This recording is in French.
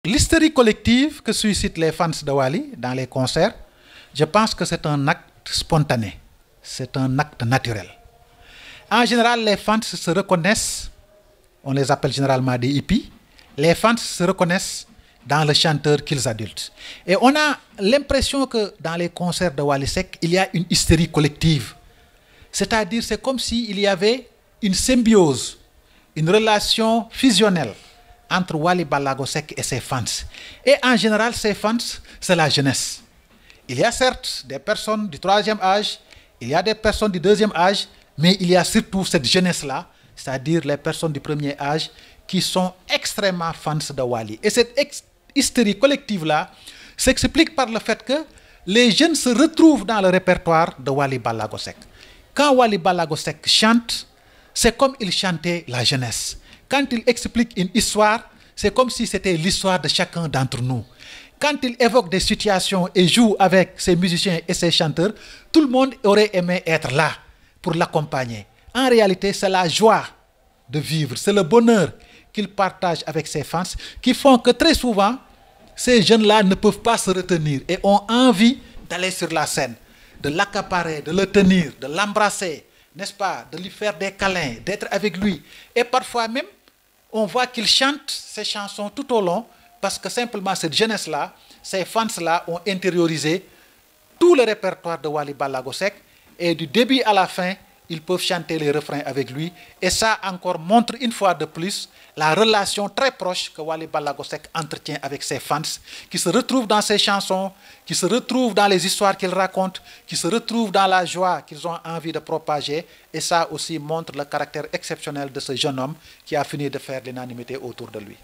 L'hystérie collective que suscitent les fans de Wally dans les concerts, je pense que c'est un acte spontané, c'est un acte naturel. En général, les fans se reconnaissent, on les appelle généralement des hippies, les fans se reconnaissent dans le chanteur qu'ils adultent. Et on a l'impression que dans les concerts de Wally Seck, il y a une hystérie collective. C'est-à-dire, c'est comme s'il y avait une symbiose, une relation fusionnelle entre Wally Ballago Seck et ses fans. Et en général, ces fans, c'est la jeunesse. Il y a certes des personnes du troisième âge, il y a des personnes du deuxième âge, mais il y a surtout cette jeunesse-là, c'est-à-dire les personnes du premier âge, qui sont extrêmement fans de Wally. Et cette hystérie collective-là s'explique par le fait que les jeunes se retrouvent dans le répertoire de Wally Ballago Seck. Quand Wally Ballago Seck chante, c'est comme il chantait la jeunesse. Quand il explique une histoire, c'est comme si c'était l'histoire de chacun d'entre nous. Quand il évoque des situations et joue avec ses musiciens et ses chanteurs, tout le monde aurait aimé être là pour l'accompagner. En réalité, c'est la joie de vivre, c'est le bonheur qu'il partage avec ses fans qui font que très souvent, ces jeunes-là ne peuvent pas se retenir et ont envie d'aller sur la scène, de l'accaparer, de le tenir, de l'embrasser, n'est-ce pas, de lui faire des câlins, d'être avec lui. Et parfois même, on voit qu'il chante ses chansons tout au long parce que simplement cette jeunesse-là, ces fans-là ont intériorisé tout le répertoire de Wally Ballago Seck et du début à la fin, ils peuvent chanter les refrains avec lui. Et ça encore montre une fois de plus la relation très proche que Wally Ballago Seck entretient avec ses fans, qui se retrouvent dans ses chansons, qui se retrouvent dans les histoires qu'il raconte, qui se retrouvent dans la joie qu'ils ont envie de propager. Et ça aussi montre le caractère exceptionnel de ce jeune homme qui a fini de faire l'unanimité autour de lui.